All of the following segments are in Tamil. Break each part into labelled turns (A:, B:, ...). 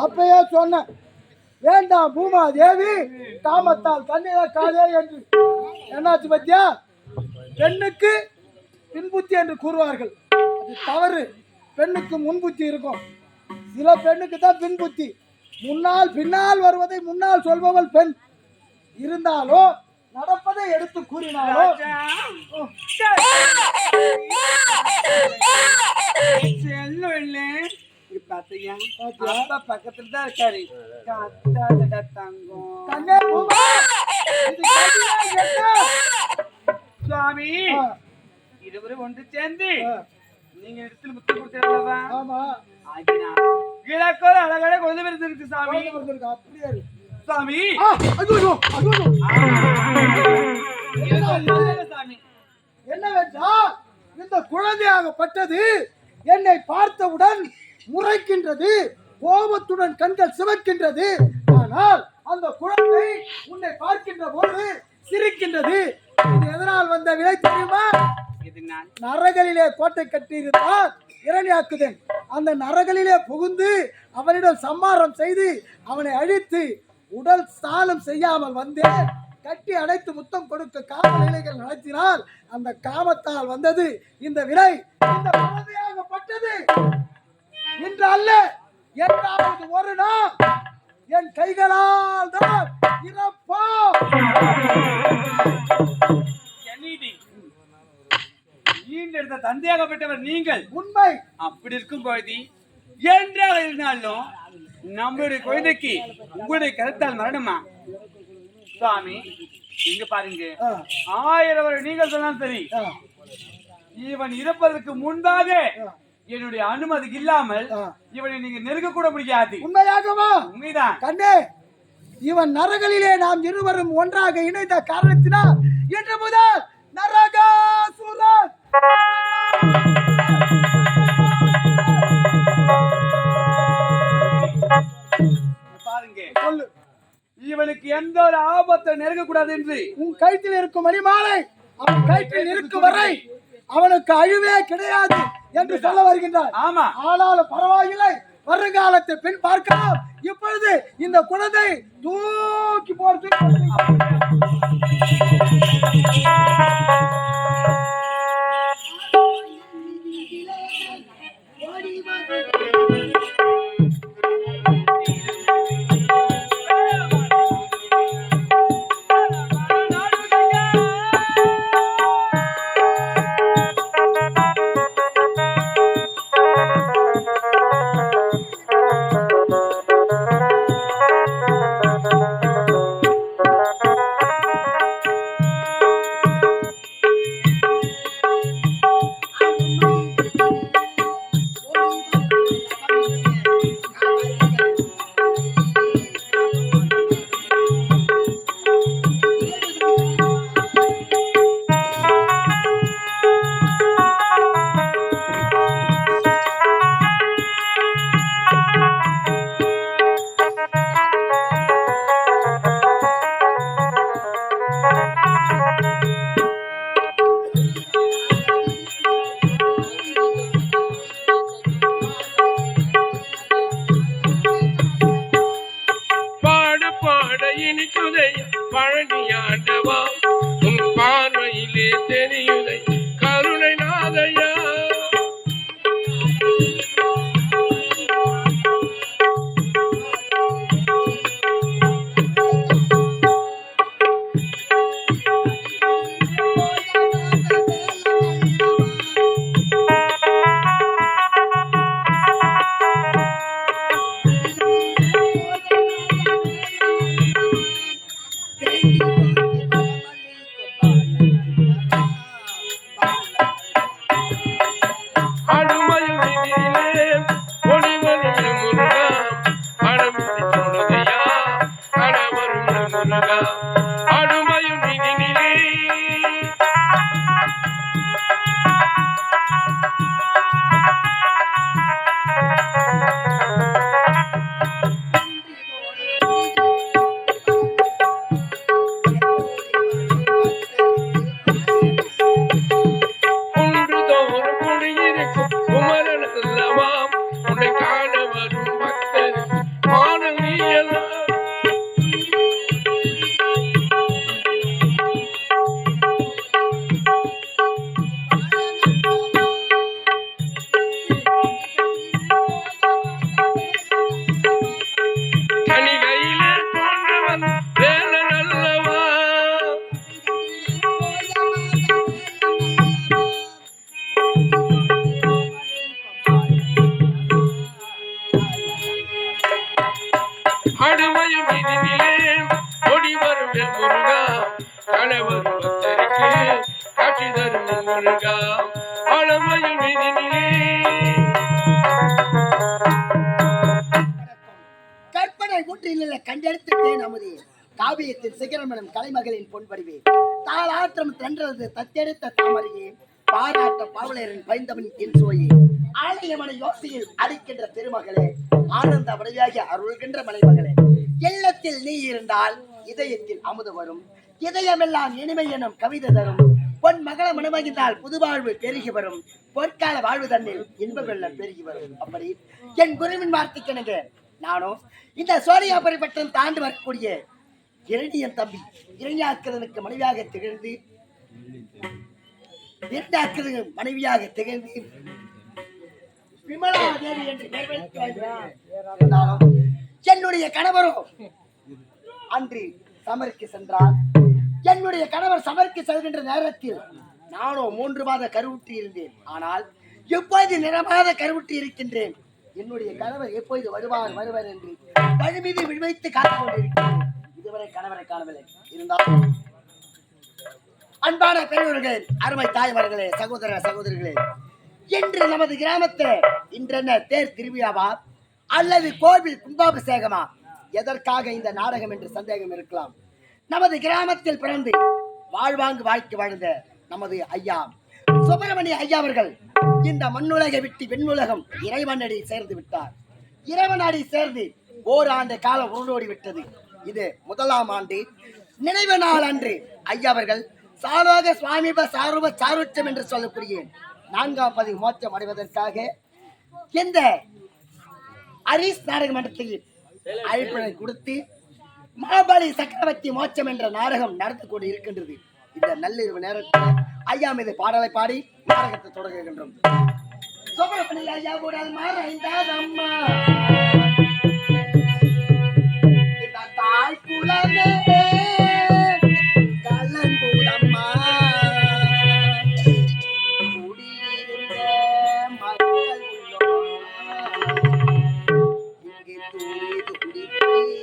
A: அப்பயே சொன்ன வேண்டாம் பூமா தேவி காமத்தால் கண்ணீர காலே என்று. என்னாச்சு பத்தியா? பெண்ணுக்கு பின்புத்தி என்று கூறுவார்கள், அது தவறு. பெண்ணுக்கு முன்புத்தி இருக்கும். சில பெண்ணுக்கு தான் பின்புத்தி. முன்னால் பின்னால் வருவதை முன்னால் சொல்பவள் பெண். இருந்தாலும் நடப்பதை எடுத்து கூறினாலும்
B: பக்கத்துல தான் இருக்காரு. சுவாமி இருவரும் ஒன்று சேர்ந்து நீங்க இடத்துல முத்து கொடுத்தா கிழக்கோர அழகான குழந்தை பிறந்திருக்கு சாமி.
A: அப்படியே
B: சாமி
A: என்னவென்றால் இந்த குழந்தையாகப்பட்டது என்னை பார்த்தவுடன் முறைக்கின்றது, கோபத்துடன் கண்கள் சிவக்கின்றது. ஆனால் அந்த குழந்தை உன்னை பார்க்கின்ற போது சிரிக்கின்றது. இது எதனால் வந்த விலை தெரியுமா? நரகளிலே கோட்டை கட்டியிருந்தால் இரணியாக்குதன் அந்த நரகளிலே புகுந்து அவனிடம் சம்மாரம் செய்து அவனை அழித்து உடல் ஸ்நானம் செய்யாமல் வந்தேன். கட்டி அடைத்து முத்தம் கொடுக்க காம நிலைகள் நடத்தினால் அந்த காமத்தால் வந்தது இந்த விலை. இந்த குழந்தையாகப்பட்டது இன்று அல்ல, என்றாவது ஒரு நாள் என் கைகளால் தான் இறப்போம்.
B: தந்தையாகப்பட்டவர் நீங்கள்.
A: உண்மை.
B: அப்படி இருக்கும் பொழுது என்றால் இருந்தாலும் நம்மளுடைய குழந்தைக்கு உங்களுடைய கருத்தால் மரணமா? சுவாமி இங்க பாருங்க, 1000 வருடம் நீங்கள் சொன்னாலும் சரி, இவன் இறப்பதற்கு முன்பாக என்னுடைய அனுமதி இல்லாமல் இவனை நீங்க நெருங்க கூட முடியாது.
A: உண்மையாகவா?
B: உண்மைதான்
A: கண்ணே. இவன் நரகளிலே நாம் இருவரும் ஒன்றாக இணைந்த காரணத்தினால் இன்று முதல் நரகாசுரன்.
B: பாருங்க, சொல்லு. இவனுக்கு எந்த ஒரு ஆபத்தை நெருங்க கூடாது என்று
A: உன் கயிற்றில் இருக்கும் மணிமாலை அவன் கயிற்றில் இருக்கும் வரை அவனுக்கு அழிவே கிடையாது என்று சொல்ல வருகின்றார்.
B: ஆமா,
A: ஆனாலும் பரவாயில்லை, வருங்காலத்தை பின் பார்க்கலாம். இப்பொழுது இந்த குழந்தை தூக்கி போறது.
C: கணவர் ஒருத்தருக்கு காட்சி தரும் முருகா ஆழமையில் மீதினிலே
A: கற்பனை ஊற்றில் கண்டெடுத்து தேன் அமுதே காவியத்தின் சிகரமனம் கலைமகளின் பொன்படிவே தாளாற்றம் தென்றது தத்தெடுத்த தாமரையே பாராட்ட பாவலரின் பைந்தவன் என் சுவையே ஆலயமனை யோசையில் அடிக்கின்ற திருமகளே ஆனந்த வடிவாகி அருள்கின்ற மலைமகளே இல்லத்தில் நீ இருந்தால் இதயத்தில் அமுது வரும் இதயமெல்லாம் இனிமை எனும் கவிதை தரும் பொன் மகள மனமகிழ்ந்தால் புது வாழ்வு பெருகி வரும் பொற்கால வாழ்வு தன்னில் இன்ப வெள்ளம் பெருகி வரும் அப்படி என் குருவின் வார்த்தைக்கெனங்க நானும் இந்த சோழியாபுரி பட்டம் தாண்டி வரக்கூடிய இரணியன் தம்பி இரணியாக்கதனுக்கு மனைவியாக திகழ்ந்து மனைவியாக திகழ்ந்து விமலா தேவி என்று என்னுடைய கணவரோ அன்று சமருக்கு சென்றார். என்னுடைய கணவர் சமருக்கு செல்கின்ற நேரத்தில் நானோ 3 மாத கருவுற்றி இருந்தேன். ஆனால் எப்போது நிறமாத கருவுற்றி இருக்கின்றேன். என்னுடைய கணவர் எப்போது வருவார் என்று கழுமீது விடுவைத்து காத்துக் கொண்டிருக்கிறேன். இதுவரை கணவரை காணவில்லை. இருந்தாலும் அன்பான பெரியவர்களே, அருமை தாய்மார்களே, சகோதர சகோதரிகளே, இன்று நமது கிராமத்தில் இன்றென்ன தேர் திருவிழாவா அல்லது கோவில் கும்பாபிஷேகமா? எதற்காக இந்த நாடகம் என்று சந்தேகம் இருக்கலாம். நமது கிராமத்தில் பிறந்து வாழ்வாங்கு வாழ்க்கை வாழ்ந்த நமது ஐயா சுப்பிரமணிய ஐயா அவர்கள் இந்த மண்ணுலகை விட்டு வெண்ணுலகம் இறைவனடி சேர்ந்து விட்டார். இறைவனடி சேர்ந்து ஓராண்டு காலம் உருளோடி விட்டது. இது 1ஆம் ஆண்டு நினைவு நாள் அன்று ஐயா அவர்கள் சாலோக சுவாமிப சாருப சாருட்சம் என்று சொல்லக்கூடிய 4ஆம் பதிவு மோட்சம் அடைவதற்காக இந்த அரிஸ் நாடக மன்றத்தில் அழைப்பினை கொடுத்து மாபாலி சக்கரவர்த்தி மோட்சம் என்ற நாடகம் நடந்து கொண்டு இருக்கின்றது. இந்த நள்ளிரவு நேரத்தில் ஐயா மீது பாடலை பாடி நாடகத்தை தொடங்குகின்றோம். சுப்பிரமணிய ஐயா உடல் மறைந்ததம்மா இந்த தாய் குலமே கலங்குதம்மா குடியிருந்த மக்கள் இங்கே துணிது குடித்தே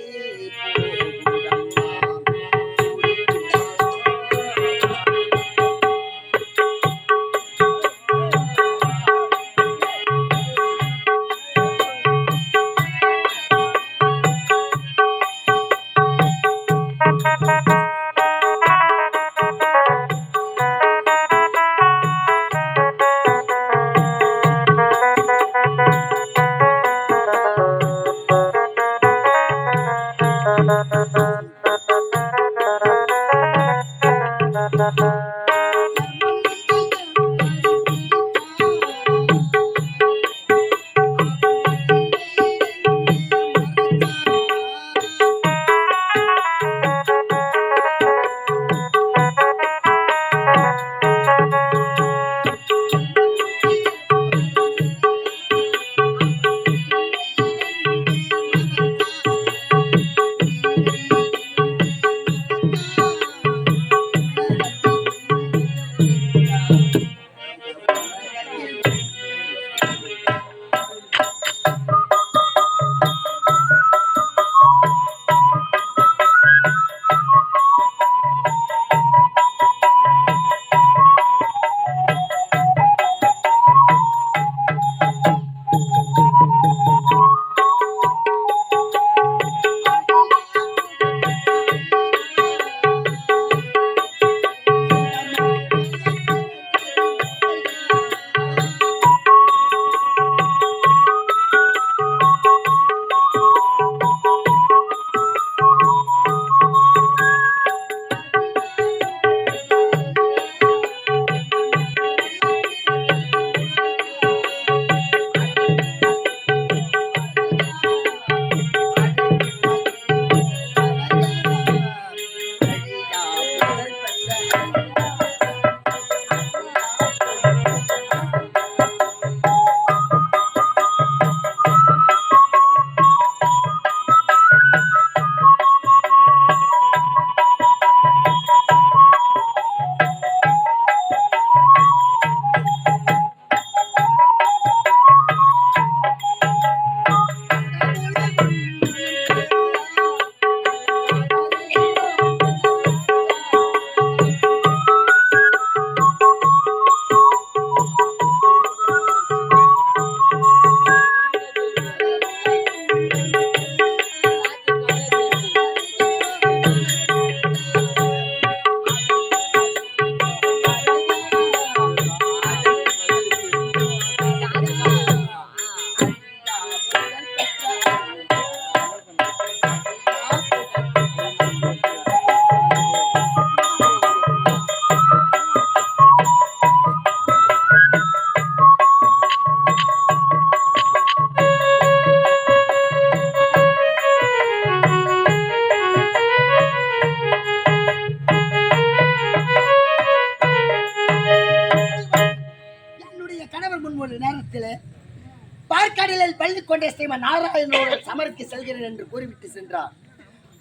A: கடலில் பள்ளி கொண்டே ஸ்ரீமன் நாராயணனோடு சமருக்கு செல்கிறேன் என்று கூறிவிட்டு சென்றார்.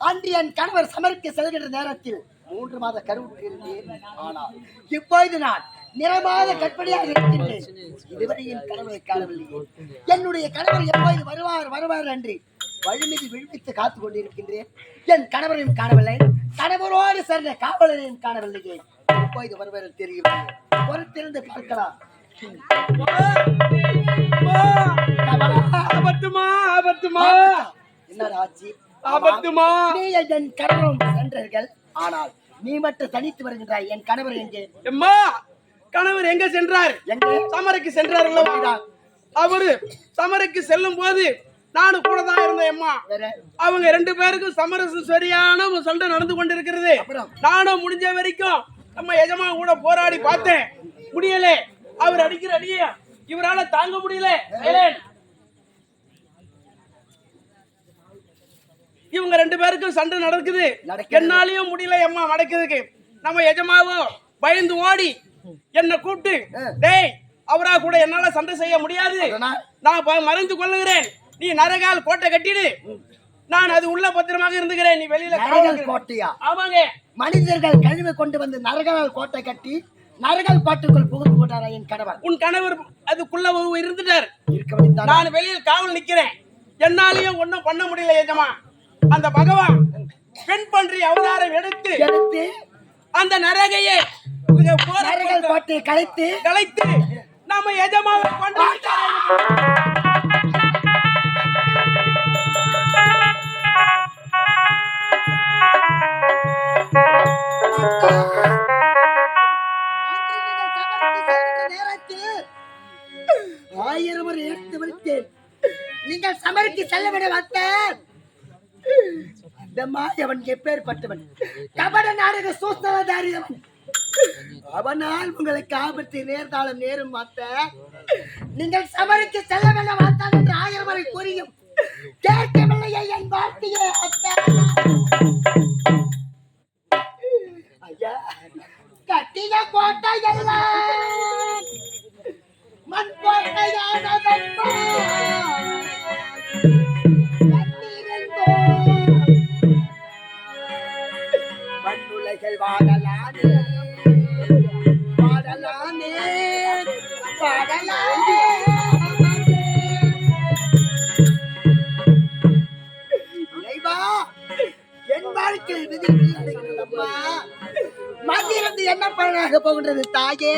A: அன்று என் கணவர் சமருக்கு செல்கின்ற நேரத்தில் 3 மாத கருவுற்று இருந்தேன். ஆனால் இப்பொழுது நான் நிறமாத கற்பனையாக இருக்கின்றேன். இதுவரை என் கணவரை காணவில்லை. என்னுடைய கணவர் எப்போது வருவார் என்று வழிமீது விழித்து காத்துக் கொண்டிருக்கின்றேன். என் கணவரையும் காணவில்லை, கணவரோடு சேர்ந்த காவலரையும் காணவில்லையே. எப்போது வருவார் தெரியவில்லை. பொறுத்திருந்து பார்க்கலாம். என்ன ஆச்சு? நீ என் கணவரும் சென்றீர்கள், ஆனால் நீ மட்டும் தனித்து வருகின்றாய். என் கணவர் எங்கே?
D: கணவர் எங்க சென்றார்? சமருக்கு சென்றார். அவரு சமருக்கு செல்லும் போது நானும் கூட தான் இருந்தேன். அம்மா, அவங்க 2 பேருக்கும் சமரசு சரியான சண்டை நடந்து கொண்டிருக்கிறது. நானும் முடிஞ்ச வரைக்கும் நம்ம எஜமா கூட போராடி பார்த்தேன், முடியல. அவர் அடிக்கிற அடிய இவரால தாங்க முடியல. இவங்க 2 பேருக்கும் சண்டை நடக்குது, என்னாலையும் முடியல அம்மா நடக்குதுக்கு. நம்ம எஜமாவும் பயந்து ஓடி என்ன கூப்பிட்டு, டேய், அவரா கூட என்னால சண்டை செய்ய முடியாது, நான் மறைந்து கொள்ளுகிறேன், நீ நரகால் கோட்டை கட்டிடு, நான் அது உள்ள பத்திரமாக இருந்துகிறேன், நீ வெளியில
A: கோட்டையா?
D: ஆமாங்க.
A: மனிதர்கள் கழிவு கொண்டு வந்து நரகால் கோட்டை கட்டி நரகால் கோட்டைக்குள் புகுந்து போட்டாரா என் கணவர்?
D: உன் கணவர் அதுக்குள்ள இருந்துட்டார். நான் வெளியில் காவல் நிக்கிறேன், என்னாலையும் ஒன்னும் பண்ண முடியல எஜமா. அந்த பகவான் பெண் பன்றி அவதாரம் எடுத்து அந்த நரகையை
A: கோட்டையை
D: கலைத்து நம்ம எஜமாவை கொண்டு
A: ஆயிரம் முறை எடுத்து விட்டேன். நீங்கள் சமருக்கு செல்லவிட வந்தேன். அந்த மாயவன் எப்பேற்பட்டவன்? கபட நாடக சூஸ்தரதாரியவன். அவனால் உங்களுக்கு ஆபத்து நேர்ந்தாலும் நேரும் மாத்த நீங்கள் சமருக்கு செல்ல வேண்டாம் மாத்தான் என்று 1000 முறை கூறியும் கேட்கவில்லையே என் வார்த்தையே. ஐயா, கட்டிய கோட்டை எல்லாம் மண் கோட்டையானதப்பா. மண்ணுலகில் வாடலானே பாடலானே பாடலானே. என் வாழ்க்கை விதி அம்மா, மதியிருந்து என்ன பலனாக போகின்றது தாயே?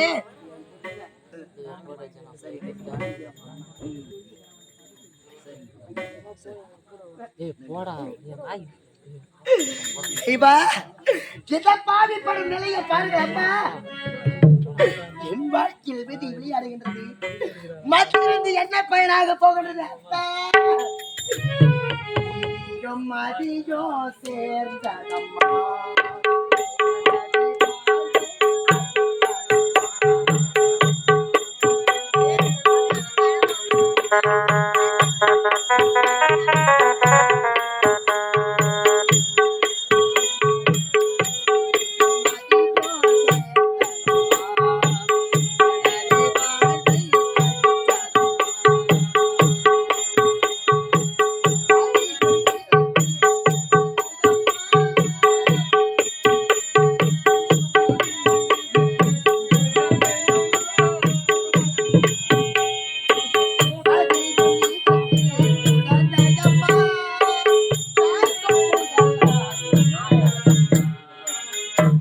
A: பாவிப்படும் நிலையை பாருங்க அம்மா. என் வாழ்க்கையில் விதி விளையாடுகின்றது, மதியிருந்து என்ன பயனாக போகின்றது அப்பா? மதியோ சேர்ந்ததம்மா.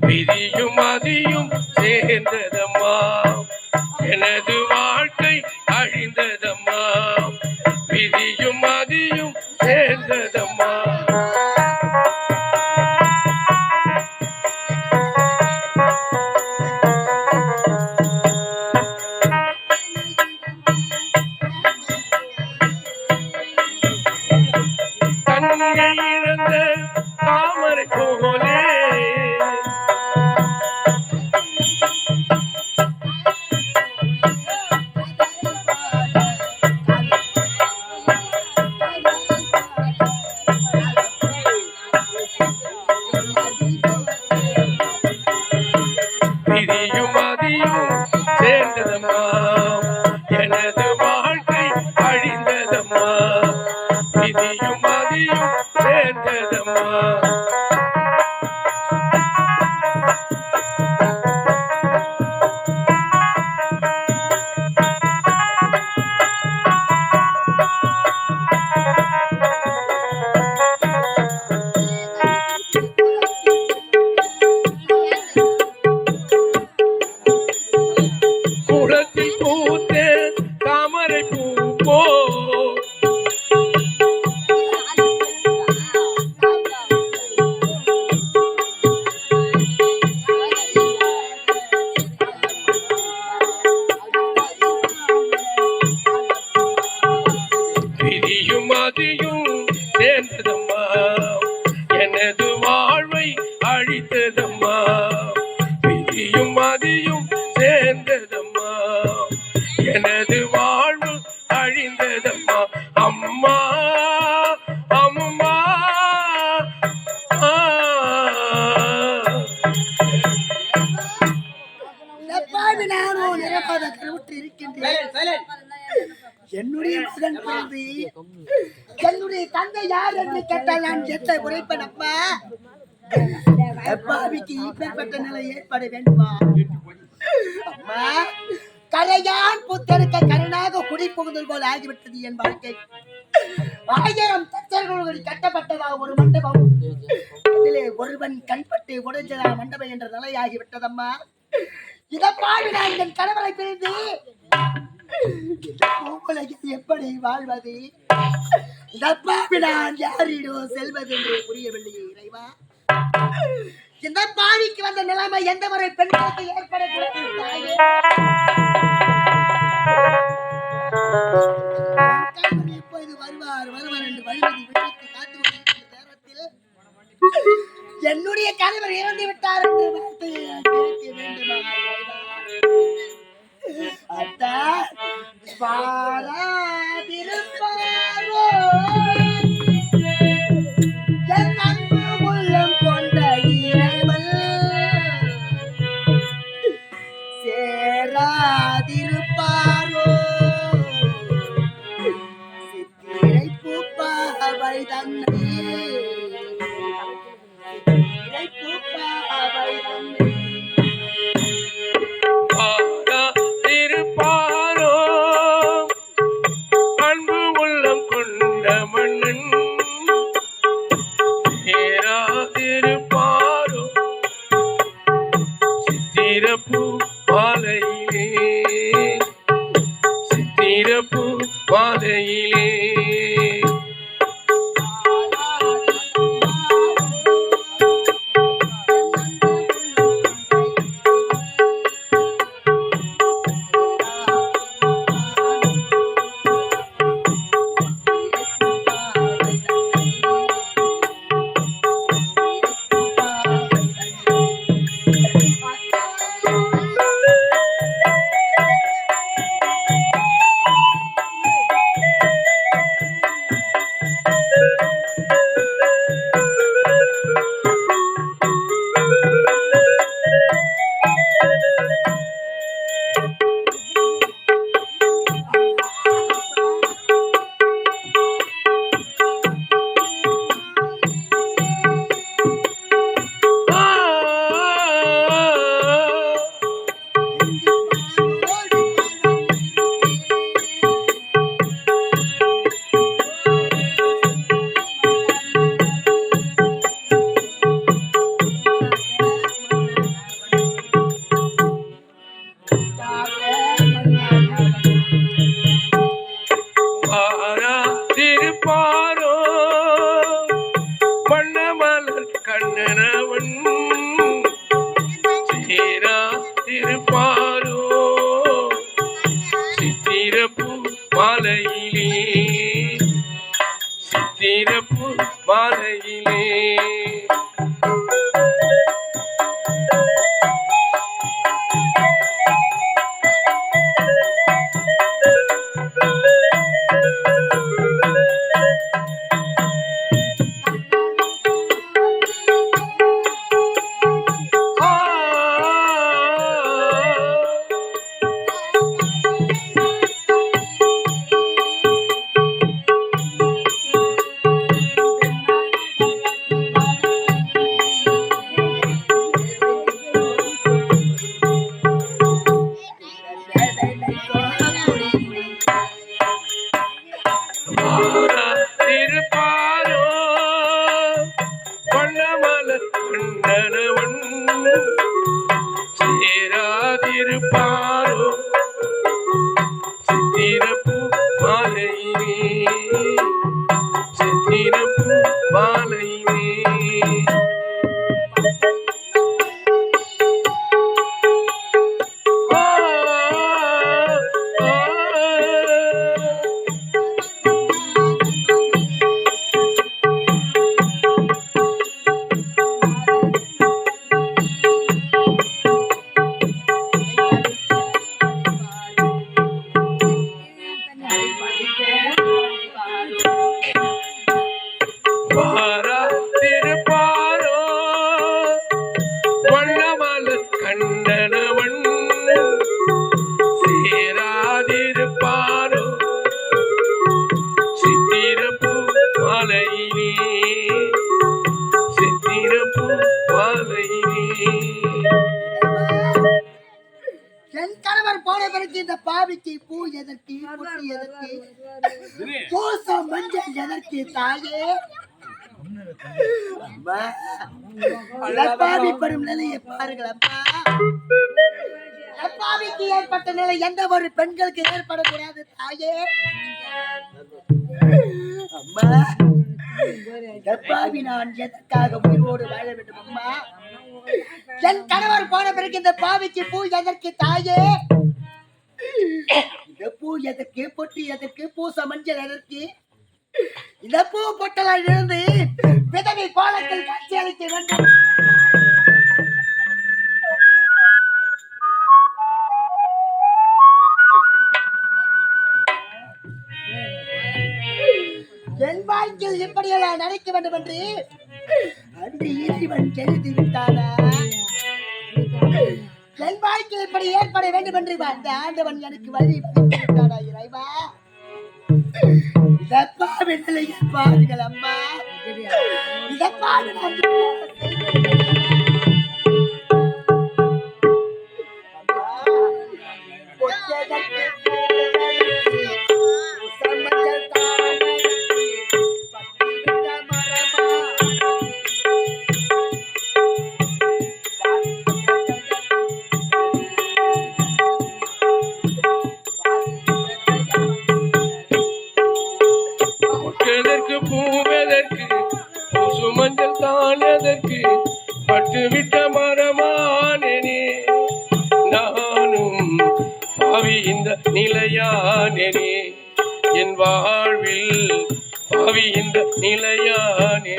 C: விதியும் மதியும் சேர்ந்ததம்மா, எனது வாழ்க்கை அழிந்ததம்மா. விதியும் மதியும் சேர்ந்ததம்மா. கண்ணியை இழந்த தாமரை போலே விதியும் மதியும் சேர்ந்ததம்மா, எனது வாழ்க்கை அழிந்ததம்மா. குளத்தில் பூத்த தாமரை பூ போ விதியும் அதியும் சேர்ந்ததம்மா எனது வாழ்வை அழித்ததம்மா விதியும் அதியும் சேர்ந்ததம்மா எனது வாழ்வு அழிந்ததம்மா அம்மா அம்மா
A: எப்பாவது நானும் நிரப்பாத கருவுற்று இருக்கின்றேன். என்னுடைய மகன் பிறந்து என்னுடைய தந்தை யார் என்று கேட்டால் நான் எத்தை உரைப்பேன். அப்பா அப்பாவிக்கு இப்பேற்பட்ட நிலை ஏற்பட வேண்டுமா? அம்மா கரையான் புத்தெடுக்க கருணாக குடி புகுதல் போல் ஆகிவிட்டது என் வாழ்க்கை. 1000 தச்சர்கள் கட்டப்பட்டதா ஒரு மண்டபம், அதிலே ஒருவன் கண்பட்டு உடைஞ்சதா மண்டபம் என்ற நிலை ஆகிவிட்டதம்மா. இதற்காக நான் என் கணவரை பிரிந்து எப்படி வாழ்வது? இதற்காக நான் யாரிடம் செல்வது என்று புரியவில்லையே இறைவா. இந்த பாவிக்கு வந்த நிலைமை எந்த முறை பெண்களுக்கு ஏற்படக்கூடாது தாயே. எப்போது வருவார் வருவார் என்று வழிமதி விட்டு காத்து கொண்டிருக்கிற நேரத்தில் என்னுடைய கணவர் இறந்து விட்டார் என்று வார்த்தையை கேட்க வேண்டுமா? அத்தா பாராதிருப்பாரோ என் அன்பு உள்ளம் கொண்ட இறைவன் சேராதிருப்பாரோ சித்திரை பூப்பாவை தன்னை சித்திரை பூப்பாவை தன்னை
C: திருப்பாரோ அன்பு உள்ளம் கொண்ட மன்னன் சேராதிருப்பாரோ சித்திரப்பூ மாலையிலே சித்திரப்பூ மாலையிலே திருப்பாரோ வண்ணமலர் கண்ணனவன் சேரா திருப்பாரோ சித்திரப்பூ மாலையிலே சித்திரப்பூ மாலையிலே சிராதிருப்பாரோ சித்திரப்பூ மாலையிலே சித்திரப்பூ மாலையிலே வாராதிருப்பாரோ வண்ணமலர் கண்டனவன் சேராதிருப்பாரோ சித்திரப்பூ மாலையிலே சித்திரப்பூ மாலையிலே
A: என் கணவர் போன பிறகு இந்த பாவிக்கு பூ எதற்கு பொட்டு எதற்கு கோசம் மஞ்சள் எதற்கு தாயே அம்மா, பாவி படும் நிலையை பாருங்கள் அம்மா. அப்பாவிக்கு ஏற்பட்ட நிலை எந்த ஒரு பெண்களுக்கு ஏற்படக்கூடாது தாயே. அம்மா, எப்பாவி நான் எதற்காக உயிரோடு வாழ வேண்டும் அம்மா? என் கணவர் போன பிறகு இந்த பாவிக்கு பூ எதற்கு தாயே? இந்த பூ எதற்கு பொட்டு எதற்கு பூச மஞ்சள் எதற்கு? இந்த பூ பொட்டலால் இருந்து விதவை கோலத்தில் காட்சி அளிக்க வேண்டும். என் வாழ்க்கையில் எப்படியெல்லாம் நினைக்க வேண்டும் என்று அன்று இறைவன் தெரிந்து விட்டானா? என் வாழ்க்கையில் இப்படி ஏற்பட வேண்டும் என்று அந்த ஆண்டவன் எனக்கு வழி விட்டானா? இறைவா, இதற்காக நிலையில் பாருங்கள் அம்மா. இதற்காக
C: பூவதற்கு சுமஞ்சல் தான் எதற்கு பட்டுவிட்ட மரமானே நானும் பாவி இந்த நிலையானே என் வாழ்வில் பாவி இந்த நிலையானே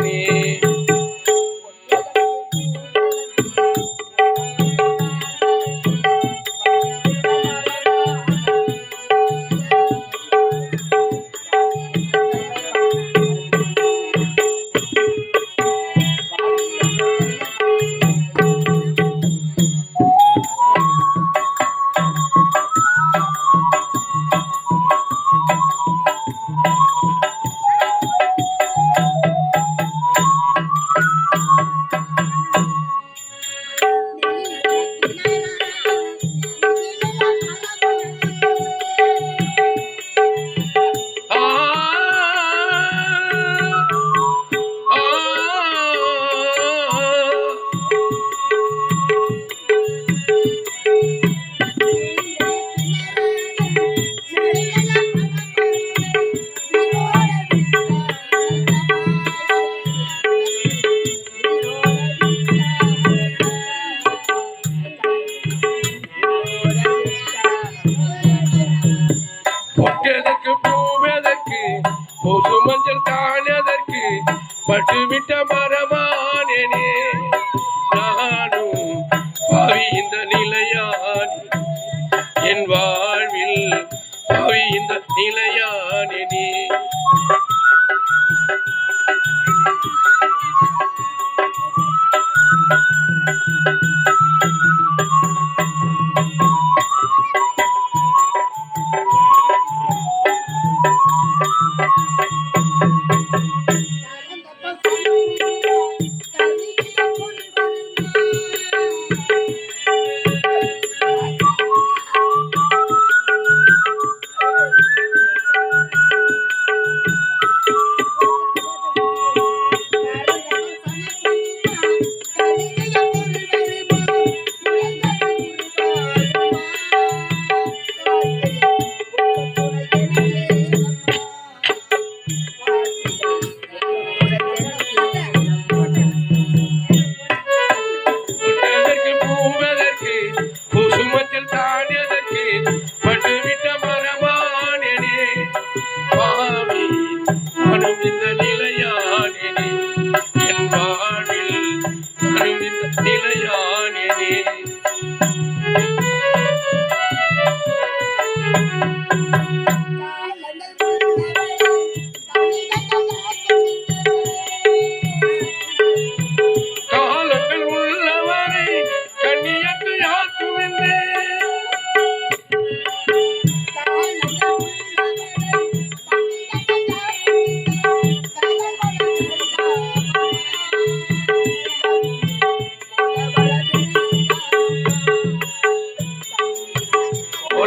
C: பொட்டதற்கு பூவதற்கு பொசு மஞ்சள் தானதற்கு பட்டுவிட்ட மரமானே நானும் பாவி இந்த நிலையான் என் வாழ்வில் பாவி இந்த நிலையானே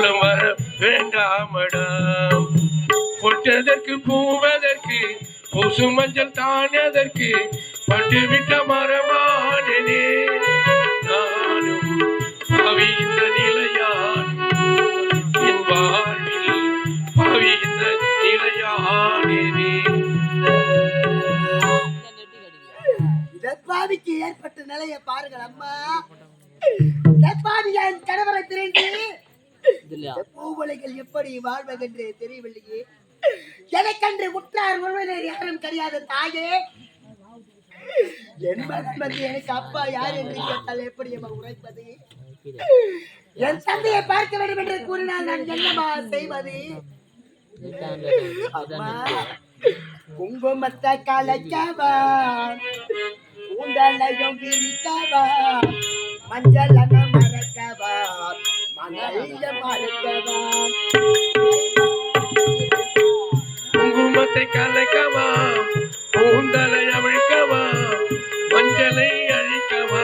C: குலம் வர வேண்டாமடாம். பொட்டதற்கு பூவதற்கு பூசு மஞ்சள் தானதற்கு பட்டு விட்ட மரமானே நானும் பாவி இந்த நிலையான் என் வாழ்வில் பாவி இந்த நிலையானே.
A: பாவிக்கு ஏற்பட்ட நிலையை பாருங்கள் அம்மா. என் கணவரை பிரிந்து பூவலைகள் எப்படி வாழ்வதென்று தெரியவில்லையே. எனக்கன்று உற்றார் உறவினர் யாரும் கிடையாது தாயே. என் மகன் வந்து எனக்கு அப்பா யார் என்று கேட்டால் எப்படி உரைப்பது? என் தந்தையை பார்க்க வேண்டும் என்று கூறினால் நான் என்னமா செய்வது? குங்குமத்தை கலைக்கவா, கூந்தலையும் விரிக்கவா, மஞ்சள் மறக்கவா, மணலில் மறக்கவா.
C: குங்குமத்தை கலைக்கவா, கூந்தலை அவிழ்க்கவா, மஞ்சளை அழிக்கவா,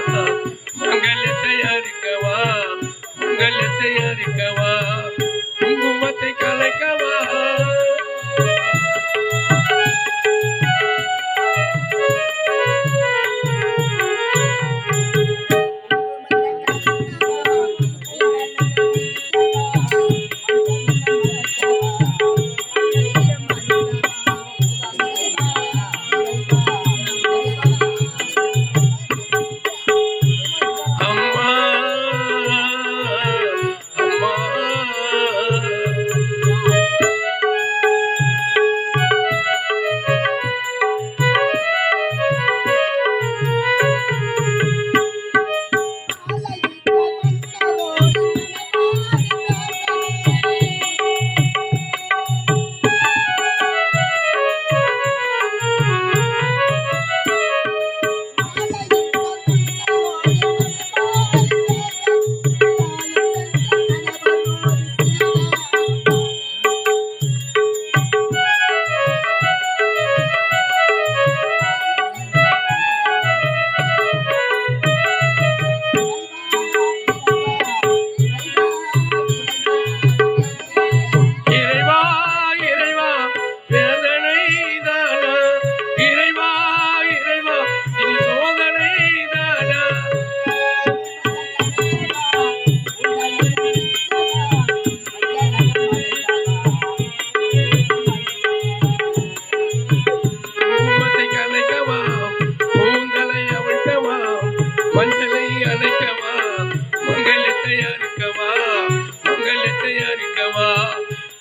C: மங்களத்தை அறுக்கவா, மங்களத்தை அறுக்கவா, குங்குமத்தை கலைக்கவா.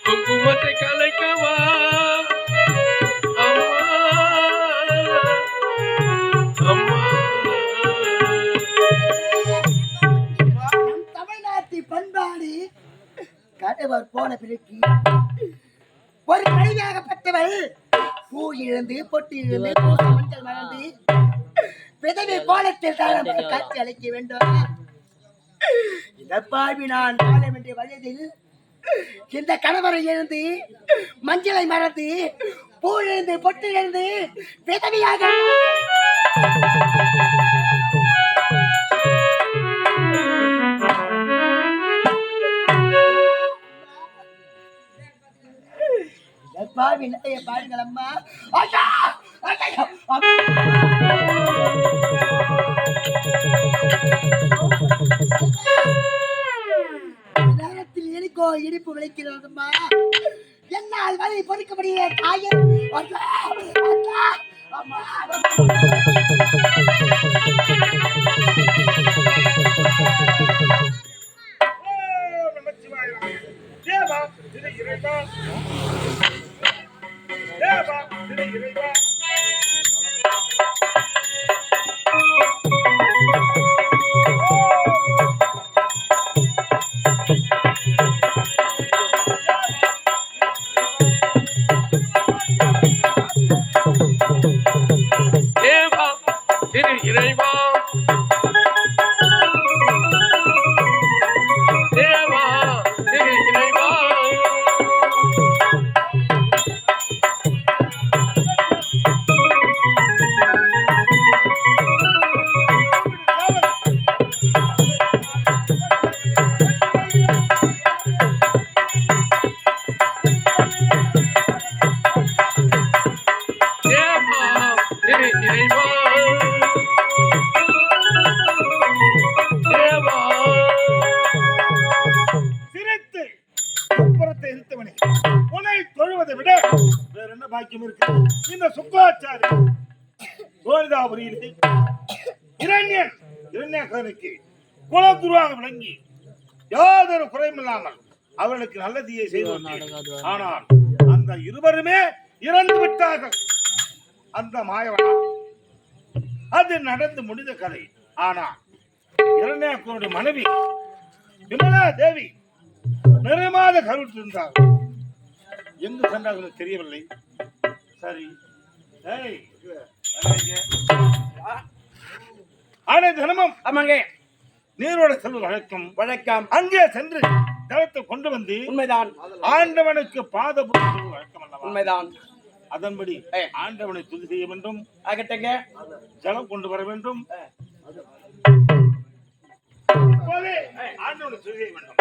C: குங்குமத்தை கலைக்கவா அம்மா.
A: தமிழ்நாட்டு பண்பாடு கணவர் போன பிறகு ஒரு மனிதனாகப்பட்டவள் பூ இழந்து பொட்டு இழந்து மஞ்சள் மறந்து விதவை கோலத்தில் தான் காட்சி அளிக்க வேண்டும். இதப்பாவி நான் வாழ வேண்டிய வயதில் இந்த கணவரை எழுந்து மஞ்சளை மறந்து பூ இழந்து பொட்டு இழந்து விதவையாக பாவி நிறைய பாருங்கள் அம்மா. நேரத்தில் எனக்கோ இடிப்பு விளைக்கிறதம்மா. என்னால் வழி பொறுக்க முடியல தாயர்.
C: இறைவா தேவா திரு இறைவா
E: விட வேற என்ன பாக்கியம் இருக்கு? இந்த சுக்காச்சாரி கோவிதாபுரியில் இரண்யகனுக்கு குலகுருவாக விளங்கி யாதொரு குறைமில்லாமல் அவர்களுக்கு நல்லதையே செய்து வந்தேன். ஆனால் அந்த இருவருமே இறந்து விட்டார்கள். அந்த மாயவனா அது நடந்து முடிந்த கதை. ஆனா இரண்யகனுடைய மனைவி விமலா தேவி நிறைமாத கருவில் இருந்தார். எங்கு சென்றார்கள் தெரியவில்லை. சரி, ஆனா தினமும்
D: ஆமாங்க,
E: நீரோட செல்வ வழக்கம். அங்கே சென்று ஜலத்தை கொண்டு வந்து
D: உண்மைதான்.
E: ஆண்டவனுக்கு பாத வழக்கம் அல்லவா?
D: உண்மைதான்.
E: அதன்படி ஆண்டவனை துதி செய்ய வேண்டும்.
D: ஆகட்டங்க,
E: ஜலம் கொண்டு வர வேண்டும். ஆண்டவனை துதி செய்ய வேண்டும்.